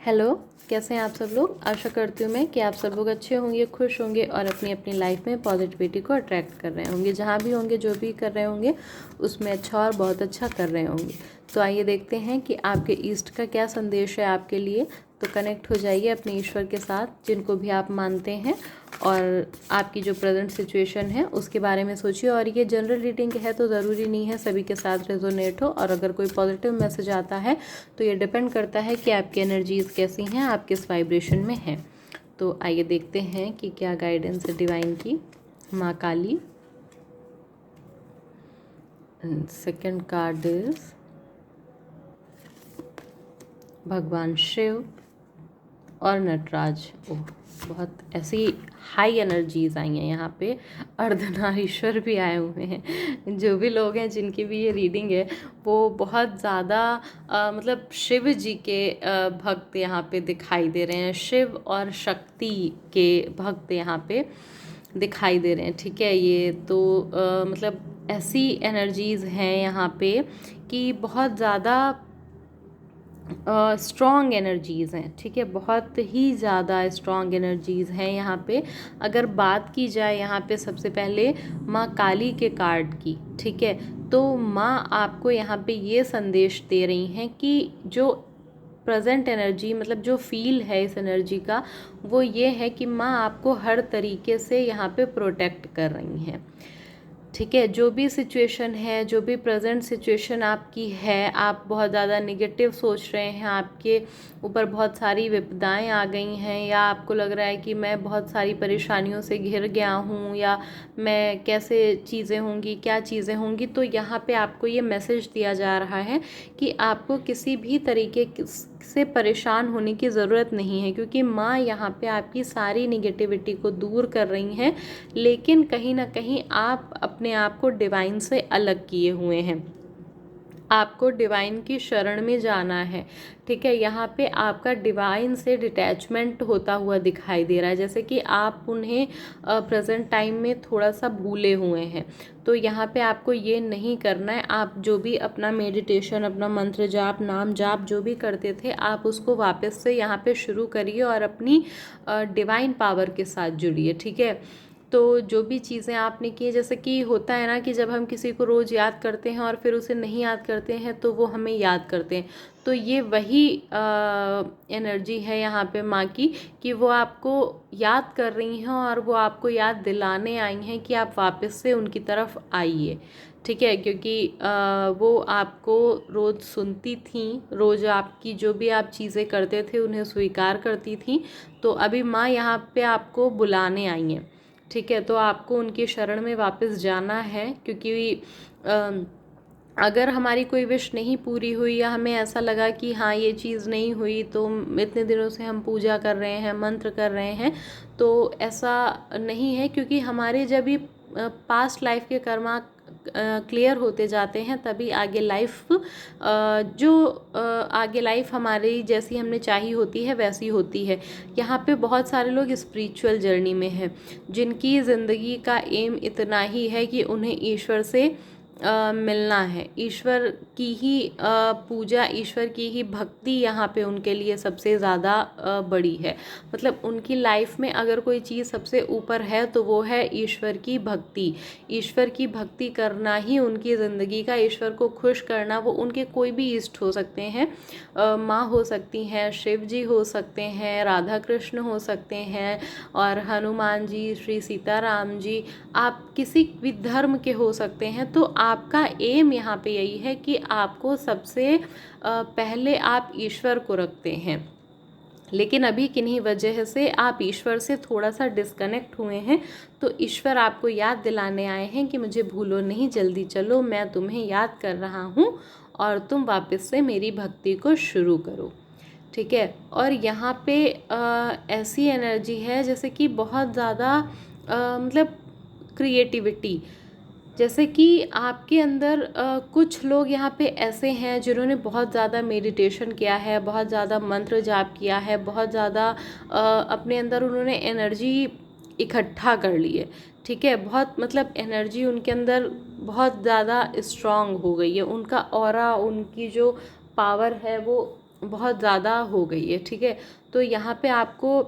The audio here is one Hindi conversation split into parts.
हेलो, कैसे हैं आप सब लोग। आशा करती हूँ मैं कि आप सब लोग अच्छे होंगे, खुश होंगे और अपनी अपनी लाइफ में पॉजिटिविटी को अट्रैक्ट कर रहे होंगे। जहाँ भी होंगे, जो भी कर रहे होंगे उसमें अच्छा और बहुत अच्छा कर रहे होंगे। तो आइए देखते हैं कि आपके ईस्ट का क्या संदेश है आपके लिए। तो कनेक्ट हो जाइए अपने ईश्वर के साथ, जिनको भी आप मानते हैं, और आपकी जो प्रेजेंट सिचुएशन है उसके बारे में सोचिए। और ये जनरल रीडिंग है तो ज़रूरी नहीं है सभी के साथ रेजोनेट हो, और अगर कोई पॉजिटिव मैसेज आता है तो ये डिपेंड करता है कि आपकी एनर्जीज़ कैसी हैं, आप किस वाइब्रेशन में हैं। तो आइए देखते हैं कि क्या गाइडेंस है डिवाइन की। माँ काली। सेकंड कार्ड इज भगवान शिव और नटराज। ओह, बहुत ऐसी हाई एनर्जीज आई हैं यहाँ पे। अर्धनारीश्वर भी आए हुए हैं। जो भी लोग हैं जिनकी भी ये रीडिंग है वो बहुत ज़्यादा मतलब शिव जी के भक्त यहाँ पे दिखाई दे रहे हैं। शिव और शक्ति के भक्त यहाँ पे दिखाई दे रहे हैं। ठीक है, ये तो मतलब ऐसी एनर्जीज हैं यहाँ पे कि बहुत ज़्यादा स्ट्रॉन्ग एनर्जीज़ हैं। ठीक है, बहुत ही ज़्यादा स्ट्रॉन्ग एनर्जीज़ हैं यहाँ पे। अगर बात की जाए यहाँ पे सबसे पहले माँ काली के कार्ड की, ठीक है, तो माँ आपको यहाँ पे ये संदेश दे रही हैं कि जो प्रेजेंट एनर्जी, मतलब जो फील है इस एनर्जी का, वो ये है कि माँ आपको हर तरीके से यहाँ पे प्रोटेक्ट कर रही हैं। ठीक है, जो भी सिचुएशन है, जो भी प्रेजेंट सिचुएशन आपकी है, आप बहुत ज़्यादा निगेटिव सोच रहे हैं, आपके ऊपर बहुत सारी विपदाएं आ गई हैं, या आपको लग रहा है कि मैं बहुत सारी परेशानियों से घिर गया हूँ, या मैं कैसे चीज़ें होंगी, क्या चीज़ें होंगी, तो यहाँ पे आपको ये मैसेज दिया जा रहा है कि आपको किसी भी तरीके से परेशान होने की ज़रूरत नहीं है, क्योंकि माँ यहाँ पे आपकी सारी निगेटिविटी को दूर कर रही हैं। लेकिन कहीं ना कहीं आप अपने आप को डिवाइन से अलग किए हुए हैं, आपको डिवाइन की शरण में जाना है। ठीक है, यहाँ पे आपका डिवाइन से डिटैचमेंट होता हुआ दिखाई दे रहा है, जैसे कि आप उन्हें प्रेजेंट टाइम में थोड़ा सा भूले हुए हैं। तो यहाँ पे आपको ये नहीं करना है। आप जो भी अपना मेडिटेशन, अपना मंत्र जाप, नाम जाप जो भी करते थे, आप उसको वापस से यहाँ पे शुरू करिए और अपनी डिवाइन पावर के साथ जुड़िए। ठीक है, तो जो भी चीज़ें आपने की, जैसे कि होता है ना कि जब हम किसी को रोज़ याद करते हैं और फिर उसे नहीं याद करते हैं तो वो हमें याद करते हैं, तो ये वही एनर्जी है यहाँ पे माँ की, कि वो आपको याद कर रही हैं और वो आपको याद दिलाने आई हैं कि आप वापस से उनकी तरफ आइए। ठीक है, क्योंकि वो आपको रोज़ सुनती थी, रोज़ आपकी जो भी आप चीज़ें करते थे उन्हें स्वीकार करती थी। तो अभी माँ यहाँ पे आपको बुलाने आई हैं। ठीक है, तो आपको उनकी शरण में वापस जाना है, क्योंकि अगर हमारी कोई विश नहीं पूरी हुई, या हमें ऐसा लगा कि हाँ ये चीज़ नहीं हुई, तो इतने दिनों से हम पूजा कर रहे हैं, मंत्र कर रहे हैं, तो ऐसा नहीं है, क्योंकि हमारे जब भी पास्ट लाइफ के कर्मा क्लियर होते जाते हैं तभी आगे लाइफ आगे लाइफ हमारी जैसी हमने चाही होती है वैसी होती है। यहाँ पे बहुत सारे लोग स्पिरिचुअल जर्नी में हैं, जिनकी ज़िंदगी का एम इतना ही है कि उन्हें ईश्वर से मिलना है, ईश्वर की ही पूजा, ईश्वर की ही भक्ति यहाँ पे उनके लिए सबसे ज़्यादा बड़ी है। मतलब उनकी लाइफ में अगर कोई चीज़ सबसे ऊपर है तो वो है ईश्वर की भक्ति। ईश्वर की भक्ति करना ही उनकी ज़िंदगी का, ईश्वर को खुश करना। वो उनके कोई भी इष्ट हो सकते हैं, माँ हो सकती हैं, शिव जी हो सकते हैं, राधा कृष्ण हो सकते हैं, और हनुमान जी, श्री सीताराम जी, आप किसी भी धर्म के हो सकते हैं। तो आपका एम यहाँ पे यही है कि आपको सबसे पहले आप ईश्वर को रखते हैं। लेकिन अभी किन्हीं वजह से आप ईश्वर से थोड़ा सा डिस्कनेक्ट हुए हैं, तो ईश्वर आपको याद दिलाने आए हैं कि मुझे भूलो नहीं, जल्दी चलो, मैं तुम्हें याद कर रहा हूँ और तुम वापस से मेरी भक्ति को शुरू करो। ठीक है, और यहाँ पे ऐसी एनर्जी है जैसे कि बहुत ज़्यादा मतलब क्रिएटिविटी, जैसे कि आपके अंदर कुछ लोग यहाँ पे ऐसे हैं जिन्होंने बहुत ज़्यादा मेडिटेशन किया है, बहुत ज़्यादा मंत्र जाप किया है, बहुत ज़्यादा अपने अंदर उन्होंने एनर्जी इकट्ठा कर ली है। ठीक है, बहुत मतलब एनर्जी उनके अंदर बहुत ज़्यादा स्ट्रांग हो गई है, उनका ऑरा, उनकी जो पावर है वो बहुत ज़्यादा हो गई है, ठीक है। तो यहाँ पे आपको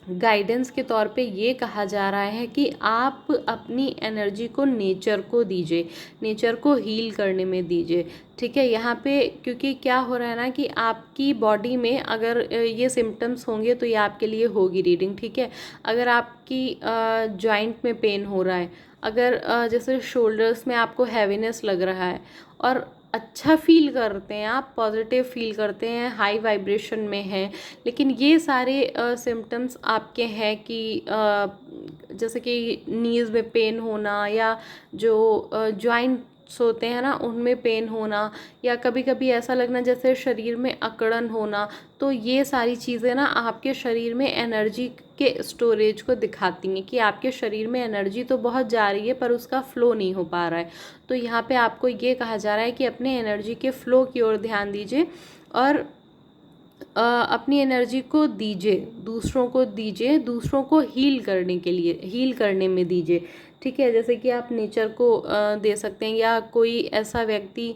गाइडेंस के तौर पे ये कहा जा रहा है कि आप अपनी एनर्जी को नेचर को दीजिए, नेचर को हील करने में दीजिए, ठीक है। यहाँ पे क्योंकि क्या हो रहा है ना कि आपकी बॉडी में अगर ये सिम्टम्स होंगे तो ये आपके लिए होगी रीडिंग, ठीक है। अगर आपकी जॉइंट में पेन हो रहा है, अगर जैसे शोल्डर्स में आपको हैवीनेस लग रहा है और अच्छा फील करते हैं, आप पॉजिटिव फील करते हैं, हाई वाइब्रेशन में हैं, लेकिन ये सारे सिम्टम्स आपके हैं कि जैसे कि नीज़ में पेन होना या जो जॉइंट्स होते हैं ना उनमें पेन होना, या कभी कभी ऐसा लगना जैसे शरीर में अकड़न होना, तो ये सारी चीज़ें ना आपके शरीर में एनर्जी के स्टोरेज को दिखाती हैं कि आपके शरीर में एनर्जी तो बहुत जा रही है पर उसका फ्लो नहीं हो पा रहा है। तो यहाँ पे आपको ये कहा जा रहा है कि अपने एनर्जी के फ्लो की ओर ध्यान दीजिए और अपनी एनर्जी को दीजिए, दूसरों को दीजिए, दूसरों को हील करने के लिए, हील करने में दीजिए, ठीक है। जैसे कि आप नेचर को दे सकते हैं, या कोई ऐसा व्यक्ति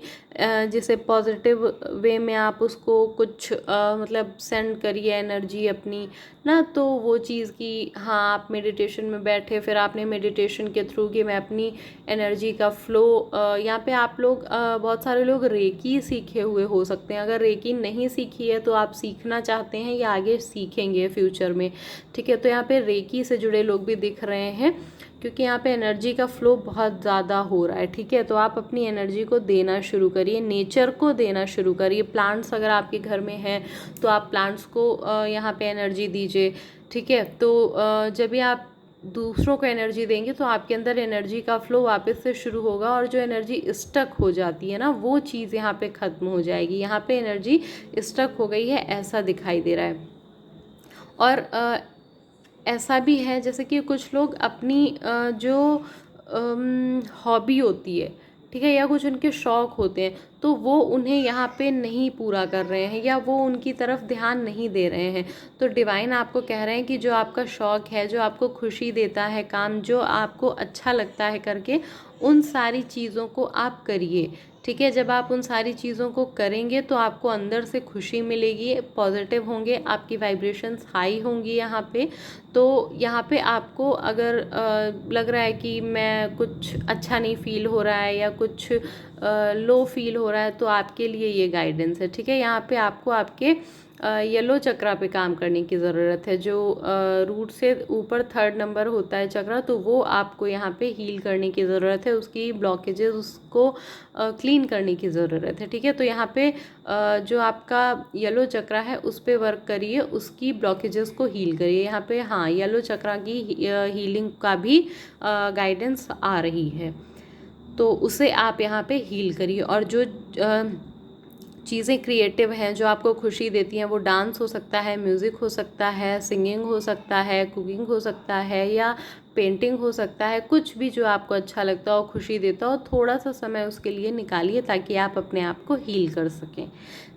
जिसे पॉजिटिव वे में आप उसको कुछ मतलब सेंड करिए एनर्जी अपनी ना, तो वो चीज़ की हाँ आप मेडिटेशन में बैठे, फिर आपने मेडिटेशन के थ्रू कि मैं अपनी एनर्जी का फ़्लो यहाँ पे आप लोग बहुत सारे लोग रेकी सीखे हुए हो सकते हैं। अगर रेकी नहीं सीखी है तो आप सीखना चाहते हैं या आगे सीखेंगे फ्यूचर में, ठीक है। तो यहाँ पे रेकी से जुड़े लोग भी दिख रहे हैं क्योंकि यहाँ पे एनर्जी का फ्लो बहुत ज़्यादा हो रहा है, ठीक है। तो आप अपनी एनर्जी को देना शुरू करिए, नेचर को देना शुरू करिए। प्लांट्स अगर आपके घर में हैं तो आप प्लांट्स को यहाँ पे एनर्जी दीजिए, ठीक है। तो जब भी आप दूसरों को एनर्जी देंगे तो आपके अंदर एनर्जी का फ्लो वापस से शुरू होगा और जो एनर्जी स्टक हो जाती है ना वो चीज़ यहाँ पे ख़त्म हो जाएगी। यहाँ पे एनर्जी स्टक हो गई है ऐसा दिखाई दे रहा है। और ऐसा भी है जैसे कि कुछ लोग अपनी जो हॉबी होती है, ठीक है, या कुछ उनके शौक़ होते हैं तो वो उन्हें यहाँ पे नहीं पूरा कर रहे हैं या वो उनकी तरफ ध्यान नहीं दे रहे हैं। तो डिवाइन आपको कह रहे हैं कि जो आपका शौक़ है, जो आपको खुशी देता है काम, जो आपको अच्छा लगता है करके, उन सारी चीज़ों को आप करिए, ठीक है। जब आप उन सारी चीज़ों को करेंगे तो आपको अंदर से खुशी मिलेगी, पॉजिटिव होंगे, आपकी वाइब्रेशंस हाई होंगी यहाँ पे। तो यहाँ पे आपको अगर लग रहा है कि मैं कुछ अच्छा नहीं फील हो रहा है या कुछ लो फील हो रहा है तो आपके लिए ये गाइडेंस है, ठीक है। यहाँ पे आपको आपके येलो चक्रा पे काम करने की ज़रूरत है। जो रूट से ऊपर 3rd नंबर होता है चक्रा, तो वो आपको यहाँ पे हील करने की ज़रूरत है, उसकी ब्लॉकेजेस उसको क्लीन करने की ज़रूरत है, ठीक है। तो यहाँ पे जो आपका येलो चक्रा है उस पे वर्क करिए, उसकी ब्लॉकेजेस को हील करिए। यहाँ पे हाँ येलो चक्रा की हीलिंग का भी गाइडेंस आ रही है, तो उसे आप यहाँ पे हील करिए। और जो चीज़ें क्रिएटिव हैं जो आपको खुशी देती हैं, वो डांस हो सकता है, म्यूज़िक हो सकता है, सिंगिंग हो सकता है, कुकिंग हो सकता है, या पेंटिंग हो सकता है, कुछ भी जो आपको अच्छा लगता हो, खुशी देता हो, थोड़ा सा समय उसके लिए निकालिए ताकि आप अपने आप को हील कर सकें,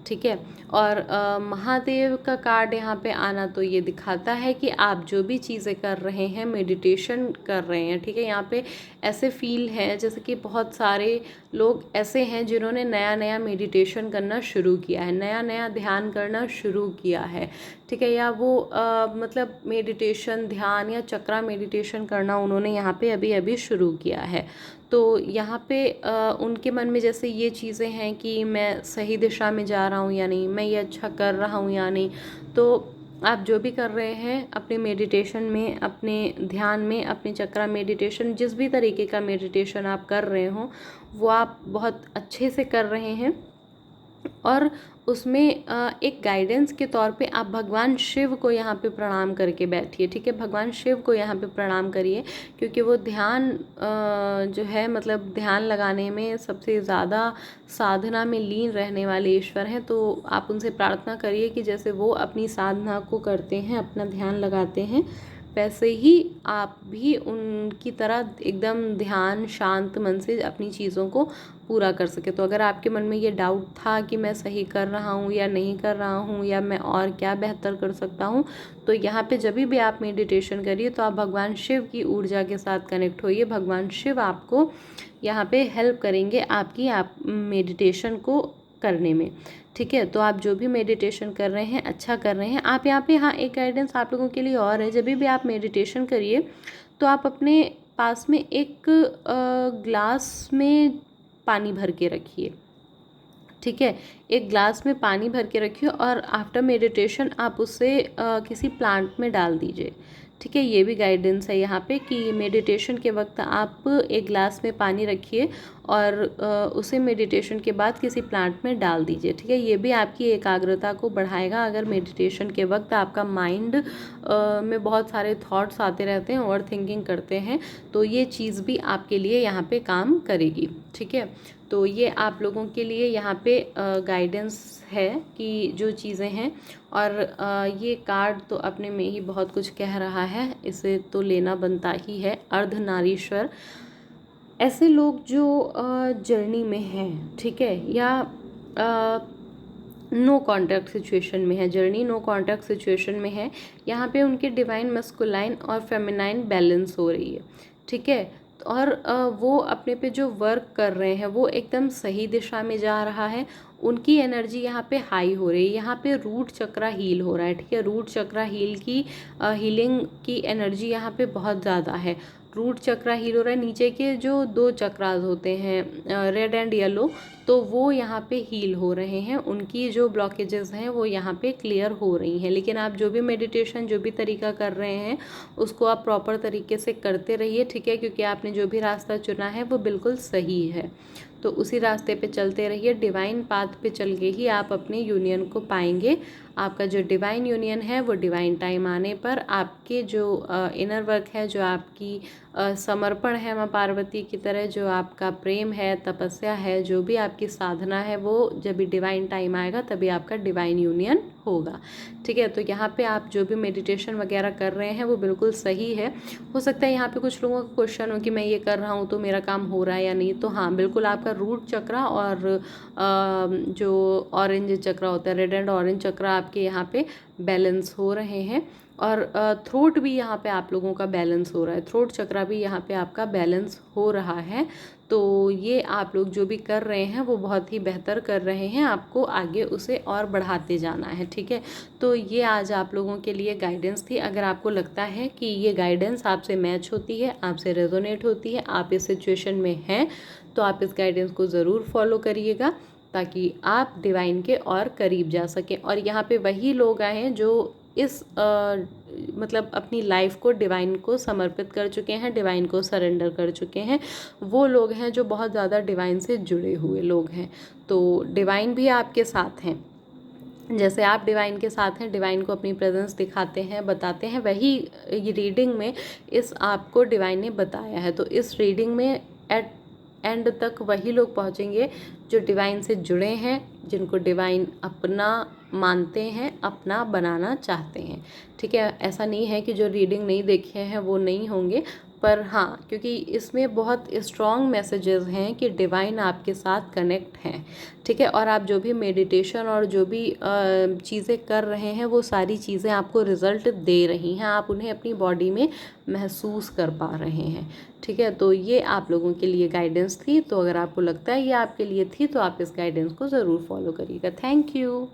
ठीक है। और महादेव का कार्ड यहाँ पे आना तो ये दिखाता है कि आप जो भी चीज़ें कर रहे हैं, मेडिटेशन कर रहे हैं, ठीक है। यहाँ पे ऐसे फील है जैसे कि बहुत सारे लोग ऐसे हैं जिन्होंने नया नया मेडिटेशन करना शुरू किया है, नया नया ध्यान करना शुरू किया है, ठीक है। या वो मतलब मेडिटेशन, ध्यान या चक्रा मेडिटेशन करना उन्होंने यहाँ पे अभी अभी शुरू किया है। तो यहाँ पे उनके मन में जैसे ये चीज़ें हैं कि मैं सही दिशा में जा रहा हूँ या नहीं, मैं ये अच्छा कर रहा हूँ या नहीं। तो आप जो भी कर रहे हैं अपने मेडिटेशन में, अपने ध्यान में, अपने चक्रा मेडिटेशन, जिस भी तरीके का मेडिटेशन आप कर रहे हो वो आप बहुत अच्छे से कर रहे हैं। और उसमें एक गाइडेंस के तौर पे आप भगवान शिव को यहाँ पे प्रणाम करके बैठिए, ठीक है। भगवान शिव को यहाँ पे प्रणाम करिए क्योंकि वो ध्यान जो है मतलब ध्यान लगाने में सबसे ज़्यादा साधना में लीन रहने वाले ईश्वर हैं। तो आप उनसे प्रार्थना करिए कि जैसे वो अपनी साधना को करते हैं, अपना ध्यान लगाते हैं, वैसे ही आप भी उनकी तरह एकदम ध्यान शांत मन से अपनी चीज़ों को पूरा कर सके। तो अगर आपके मन में ये डाउट था कि मैं सही कर रहा हूँ या नहीं कर रहा हूँ या मैं और क्या बेहतर कर सकता हूँ, तो यहाँ पे जब भी आप मेडिटेशन करिए तो आप भगवान शिव की ऊर्जा के साथ कनेक्ट होइए। भगवान शिव आपको यहाँ पे हेल्प करेंगे आपकी मेडिटेशन को करने में। ठीक है, तो आप जो भी मेडिटेशन कर रहे हैं अच्छा कर रहे हैं। आप यहाँ पे, हाँ, एक गाइडेंस आप लोगों के लिए और है, जब भी आप मेडिटेशन करिए तो आप अपने पास में एक ग्लास में पानी भर के रखिए। ठीक है, एक ग्लास में पानी भर के रखिए और आफ्टर मेडिटेशन आप उसे किसी प्लांट में डाल दीजिए। ठीक है, ये भी गाइडेंस है यहाँ पे कि मेडिटेशन के वक्त आप एक ग्लास में पानी रखिए और उसे मेडिटेशन के बाद किसी प्लांट में डाल दीजिए। ठीक है, ये भी आपकी एकाग्रता को बढ़ाएगा। अगर मेडिटेशन के वक्त आपका माइंड में बहुत सारे थॉट्स आते रहते हैं, ओवर थिंकिंग करते हैं, तो ये चीज़ भी आपके लिए यहाँ पे काम करेगी। ठीक है, तो ये आप लोगों के लिए यहाँ पे गाइडेंस है कि जो चीज़ें हैं, और ये कार्ड तो अपने में ही बहुत कुछ कह रहा है, इसे तो लेना बनता ही है। अर्धनारीश्वर, ऐसे लोग जो जर्नी में हैं, ठीक है, या नो कॉन्टैक्ट सिचुएशन में है, जर्नी नो कॉन्टैक्ट सिचुएशन में है, यहाँ पे उनके डिवाइन मस्कुलाइन और फेमिनाइन बैलेंस हो रही है। ठीक है, और वो अपने पे जो वर्क कर रहे हैं वो एकदम सही दिशा में जा रहा है। उनकी एनर्जी यहाँ पे हाई हो रही है। यहाँ पे रूट चक्रा हील हो रहा है। ठीक है, रूट चक्रा हीलिंग की एनर्जी यहाँ पे बहुत ज़्यादा है। रूट चक्रा हील हो रहा है। नीचे के जो 2 चक्रास होते हैं, रेड एंड येलो, तो वो यहाँ पे हील हो रहे हैं। उनकी जो ब्लॉकेजेस हैं वो यहाँ पे क्लियर हो रही हैं। लेकिन आप जो भी मेडिटेशन, जो भी तरीका कर रहे हैं, उसको आप प्रॉपर तरीके से करते रहिए। ठीक है, क्योंकि आपने जो भी रास्ता चुना है वो बिल्कुल सही है, तो उसी रास्ते पे चलते रहिए। डिवाइन पाथ पे चल के ही आप अपने यूनियन को पाएंगे। आपका जो डिवाइन यूनियन है वो डिवाइन टाइम आने पर आपके जो इनर वर्क है, जो आपकी समर्पण है माँ पार्वती की तरह, जो आपका प्रेम है, तपस्या है, जो भी आपकी साधना है, वो जब भी डिवाइन टाइम आएगा तभी आपका डिवाइन यूनियन होगा। ठीक है, तो यहाँ पे आप जो भी मेडिटेशन वगैरह कर रहे हैं वो बिल्कुल सही है। हो सकता है यहाँ पे कुछ लोगों का क्वेश्चन हो कि मैं ये कर रहा हूँ तो मेरा काम हो रहा है या नहीं, तो हाँ, बिल्कुल आपका रूट चक्रा और जो ऑरेंज चक्रा होता है, रेड एंड ऑरेंज चक्रा, आपके यहाँ पे बैलेंस हो रहे हैं। और थ्रोट भी यहाँ पे आप लोगों का बैलेंस हो रहा है। थ्रोट चक्रा भी यहाँ पे आपका बैलेंस हो रहा है। तो ये आप लोग जो भी कर रहे हैं वो बहुत ही बेहतर कर रहे हैं। आपको आगे उसे और बढ़ाते जाना है। ठीक है, तो ये आज आप लोगों के लिए गाइडेंस थी। अगर आपको लगता है कि ये गाइडेंस आपसे मैच होती है, आपसे रेजोनेट होती है, आप इस सिचुएशन में हैं, तो आप इस गाइडेंस को ज़रूर फॉलो करिएगा ताकि आप डिवाइन के और करीब जा सकें। और यहाँ पे वही लोग आए हैं जो इस मतलब अपनी लाइफ को डिवाइन को समर्पित कर चुके हैं, डिवाइन को सरेंडर कर चुके हैं। वो लोग हैं जो बहुत ज़्यादा डिवाइन से जुड़े हुए लोग हैं। तो डिवाइन भी आपके साथ हैं, जैसे आप डिवाइन के साथ हैं, डिवाइन को अपनी प्रेजेंस दिखाते हैं, बताते हैं, वही ये रीडिंग में इस आपको डिवाइन ने बताया है। तो इस रीडिंग में एट एंड तक वही लोग पहुंचेंगे जो डिवाइन से जुड़े हैं, जिनको डिवाइन अपना मानते हैं, अपना बनाना चाहते हैं। ठीक है, ऐसा नहीं है कि जो रीडिंग नहीं देखे हैं वो नहीं होंगे, पर हाँ, क्योंकि इसमें बहुत स्ट्रॉन्ग मैसेजेस हैं कि डिवाइन आपके साथ कनेक्ट हैं। ठीक है, और आप जो भी मेडिटेशन और जो भी चीज़ें कर रहे हैं वो सारी चीज़ें आपको रिज़ल्ट दे रही हैं, आप उन्हें अपनी बॉडी में महसूस कर पा रहे हैं। ठीक है, तो ये आप लोगों के लिए गाइडेंस थी। तो अगर आपको लगता है ये आपके लिए थी तो आप इस गाइडेंस को ज़रूर फॉलो करिएगा। Thank you.